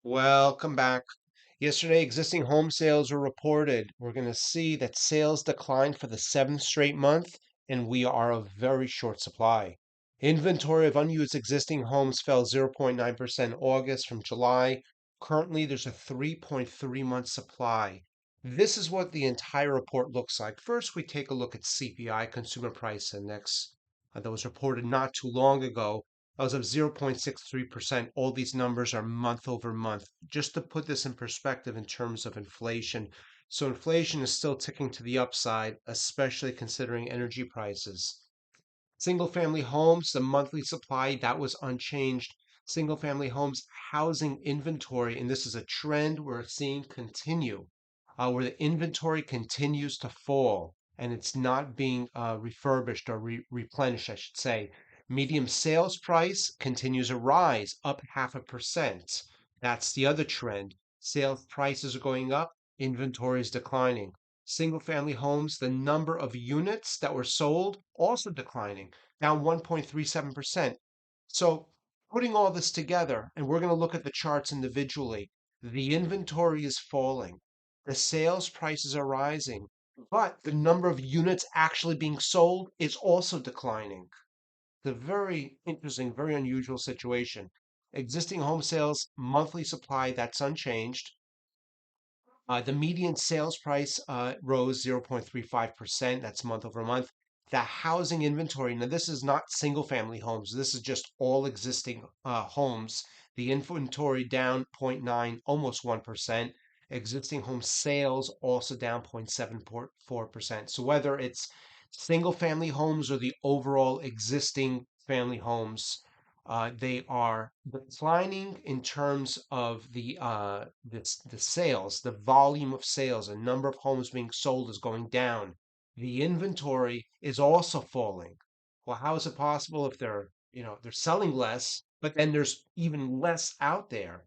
Welcome back. Yesterday, existing home sales were reported. We're going to see that sales declined for the seventh straight month, and we are of very short supply. Inventory of unused existing homes fell 0.9% August from July. Currently, there's a 3.3 month supply. This is what the entire report looks like. First, we take a look at CPI, Consumer Price Index, that was reported not too long ago. That was of 0.63%. All these numbers are month over month. Just to put this in perspective in terms of inflation. So inflation is still ticking to the upside, especially considering energy prices. Single family homes, the monthly supply, that was unchanged. Single family homes housing inventory, and this is a trend we're seeing continue, where the inventory continues to fall and it's not being refurbished or replenished, I should say. Medium sales price continues to rise, up 0.5%. That's the other trend. Sales prices are going up, inventory is declining. Single family homes, the number of units that were sold also declining, down 1.37%. So putting all this together, and we're going to look at the charts individually, the inventory is falling, the sales prices are rising, but the number of units actually being sold is also declining. It's a very interesting, very unusual situation. Existing home sales monthly supply, that's unchanged. The median sales price rose 0.35%. That's month over month. The housing inventory, now this is not single family homes. This is just all existing homes. The inventory down zero point 0.9, almost 1%. Existing home sales also down 0.74%. So whether it's single family homes or the overall existing family homes, they are declining in terms of the sales, the volume of sales, the number of homes being sold is going down. The inventory is also falling. Well, how is it possible if they're selling less, but then there's even less out there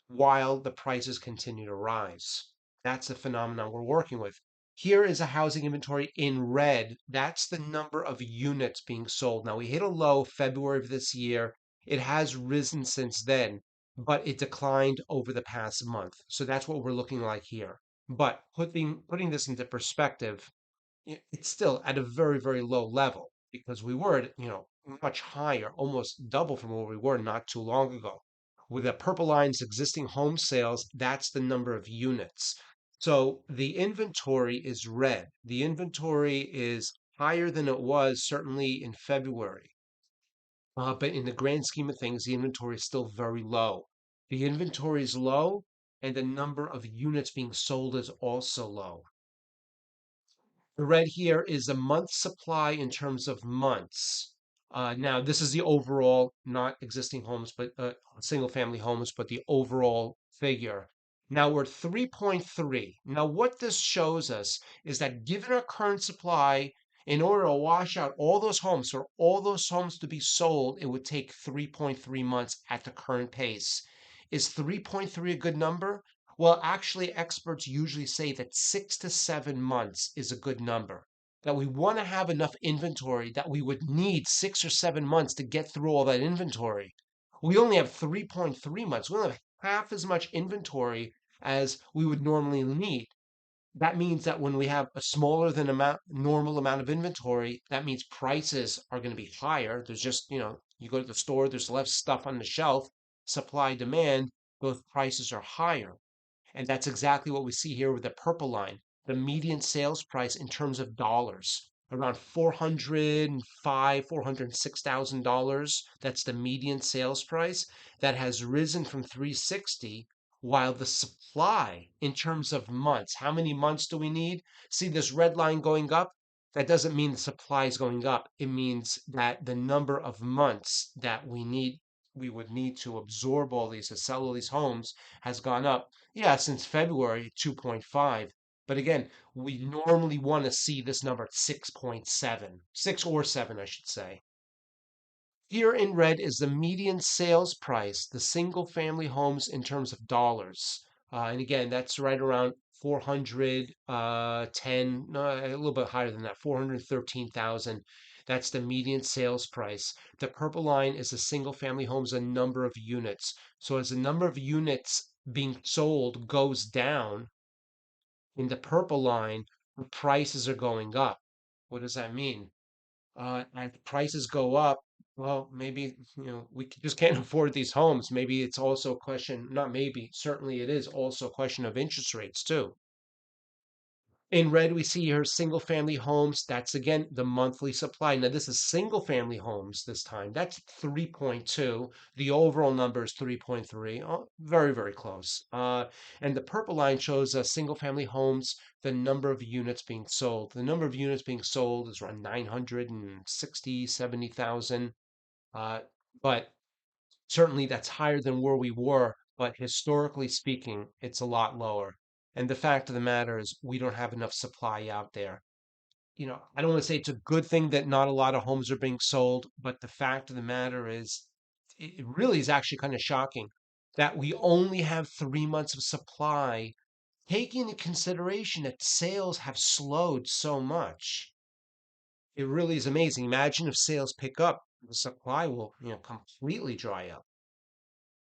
while the prices continue to rise? That's the phenomenon we're working with. Here is a housing inventory in red. That's the number of units being sold. Now, we hit a low February of this year. It has risen since then, but it declined over the past month. So that's what we're looking like here. But putting this into perspective, it's still at a very, very low level because we were at, much higher, almost double from where we were not too long ago. With the purple line's existing home sales, that's the number of units. So the inventory is red. The inventory is higher than it was certainly in February. But in the grand scheme of things, the inventory is still very low. The inventory is low, and the number of units being sold is also low. The red here is a month supply in terms of months. Now, this is the overall, not existing homes, but single family homes, but the overall figure. Now we're 3.3. Now, what this shows us is that given our current supply, in order to wash out all those homes, for all those homes to be sold, it would take 3.3 months at the current pace. Is 3.3 a good number? Well, actually, experts usually say that 6 to 7 months is a good number. That we want to have enough inventory that we would need 6 or 7 months to get through all that inventory. We only have 3.3 months. We only have half as much inventory as we would normally need. That means that when we have a smaller than normal amount of inventory, that means prices are going to be higher. There's just, you go to the store, there's less stuff on the shelf, supply demand, both prices are higher. And that's exactly what we see here with the purple line, the median sales price in terms of dollars, around 405, $406,000. That's the median sales price that has risen from 360, while the supply in terms of months, how many months do we need? See this red line going up? That doesn't mean the supply is going up. It means that the number of months that we would need to absorb all these, to sell all these homes has gone up. Yeah, since February, 2.5. But again, we normally want to see this number at 6.7, 6 or 7, I should say. Here in red is the median sales price, the single family homes in terms of dollars. And again, that's right around 410, no, a little bit higher than that, 413,000. That's the median sales price. The purple line is the single family homes, a number of units. So as the number of units being sold goes down in the purple line, the prices are going up. What does that mean? As prices go up, well, maybe, we just can't afford these homes. Maybe it's also a question, not maybe, certainly it is also a question of interest rates too. In red, we see here single family homes. That's again the monthly supply. Now, this is single family homes this time. That's 3.2. The overall number is 3.3. Oh, very, very close. And the purple line shows single family homes, the number of units being sold. The number of units being sold is around 960, 70,000. Uh, but certainly that's higher than where we were, but historically speaking, it's a lot lower. And the fact of the matter is, we don't have enough supply out there. I don't want to say it's a good thing that not a lot of homes are being sold, but the fact of the matter is, it really is actually kind of shocking that we only have 3 months of supply, taking into consideration that sales have slowed so much. It really is amazing. Imagine if sales pick up, the supply will, completely dry up.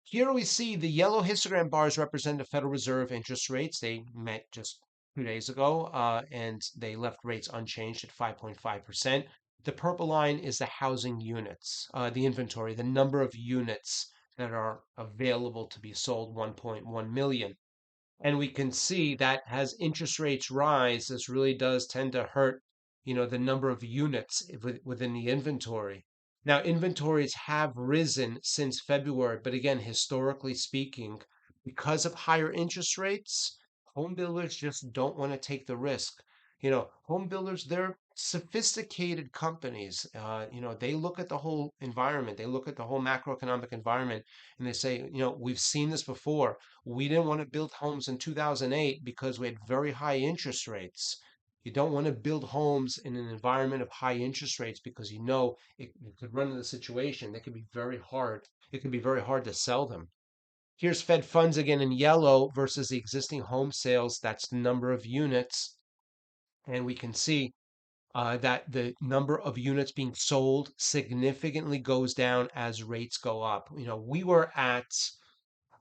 Here we see the yellow histogram bars represent the Federal Reserve interest rates. They met just 2 days ago, and they left rates unchanged at 5.5%. The purple line is the housing units, the inventory, the number of units that are available to be sold, 1.1 million. And we can see that as interest rates rise, this really does tend to hurt, the number of units within the inventory. Now, inventories have risen since February, but again, historically speaking, because of higher interest rates, home builders just don't want to take the risk. Home builders, they're sophisticated companies. They look at the whole environment, they look at the whole macroeconomic environment, and they say, we've seen this before. We didn't want to build homes in 2008 because we had very high interest rates. You don't want to build homes in an environment of high interest rates because it could run into the situation. They could be very hard. It could be very hard to sell them. Here's Fed funds again in yellow versus the existing home sales. That's the number of units. And we can see that the number of units being sold significantly goes down as rates go up. We were at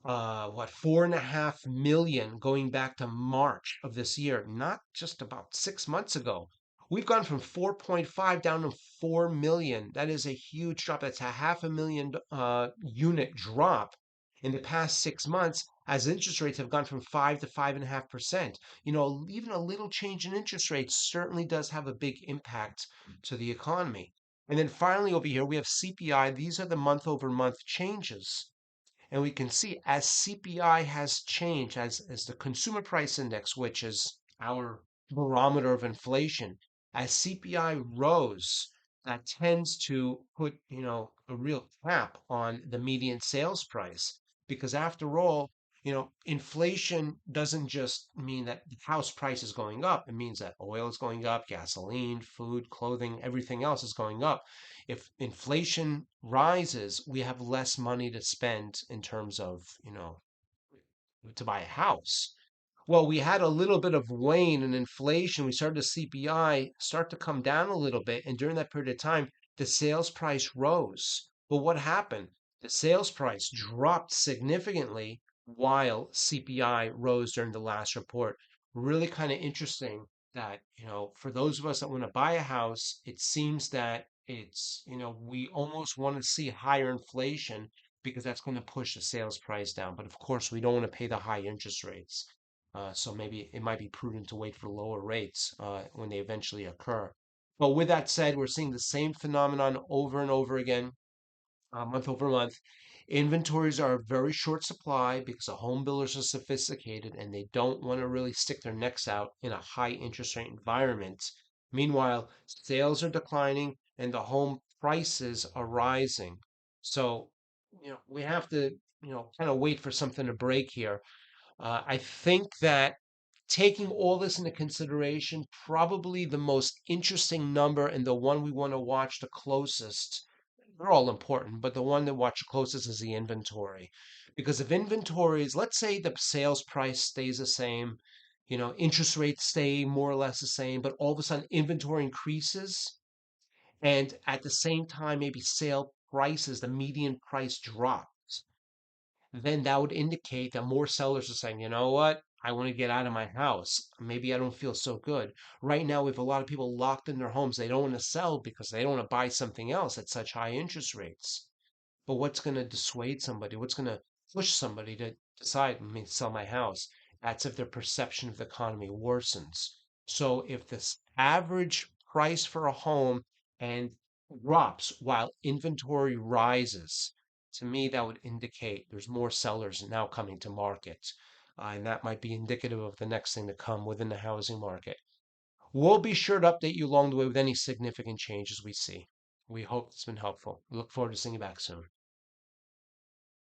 4.5 million going back to March of this year, not just about 6 months ago. We've gone from 4.5 down to 4 million. That is a huge drop. That's a half a million unit drop in the past 6 months as interest rates have gone from 5 to 5.5%. Even a little change in interest rates certainly does have a big impact to the economy. And then finally over here, we have CPI. These are the month over month changes. And we can see as CPI has changed, as the consumer price index, which is our barometer of inflation, as CPI rose, that tends to put, a real cap on the median sales price. Because after all, inflation doesn't just mean that the house price is going up. It means that oil is going up, gasoline, food, clothing, everything else is going up. If inflation rises, we have less money to spend in terms of, to buy a house. Well, we had a little bit of wane in inflation. We started to CPI start to come down a little bit. And during that period of time, the sales price rose. But what happened? The sales price dropped significantly while CPI rose during the last report. Really kind of interesting that, for those of us that want to buy a house, it seems that we almost want to see higher inflation because that's going to push the sales price down. But of course, we don't want to pay the high interest rates. So maybe it might be prudent to wait for lower rates when they eventually occur. But with that said, we're seeing the same phenomenon over and over again, month over month. Inventories are a very short supply because the home builders are sophisticated and they don't want to really stick their necks out in a high interest rate environment. Meanwhile, sales are declining and the home prices are rising. So, we have to, kind of wait for something to break here. I think that taking all this into consideration, probably the most interesting number and the one we want to watch the closest, they're all important, but the one to watch closest is the inventory. Because if inventories, let's say the sales price stays the same, interest rates stay more or less the same, but all of a sudden inventory increases, and at the same time, maybe sale prices, the median price drops, then that would indicate that more sellers are saying, you know what? I want to get out of my house. Maybe I don't feel so good. Right now, we have a lot of people locked in their homes. They don't want to sell because they don't want to buy something else at such high interest rates. But what's going to dissuade somebody? What's going to push somebody to decide, let me sell my house? That's if their perception of the economy worsens. So if this average price for a home and drops while inventory rises, to me that would indicate there's more sellers now coming to market. And that might be indicative of the next thing to come within the housing market. We'll be sure to update you along the way with any significant changes we see. We hope it's been helpful. We look forward to seeing you back soon.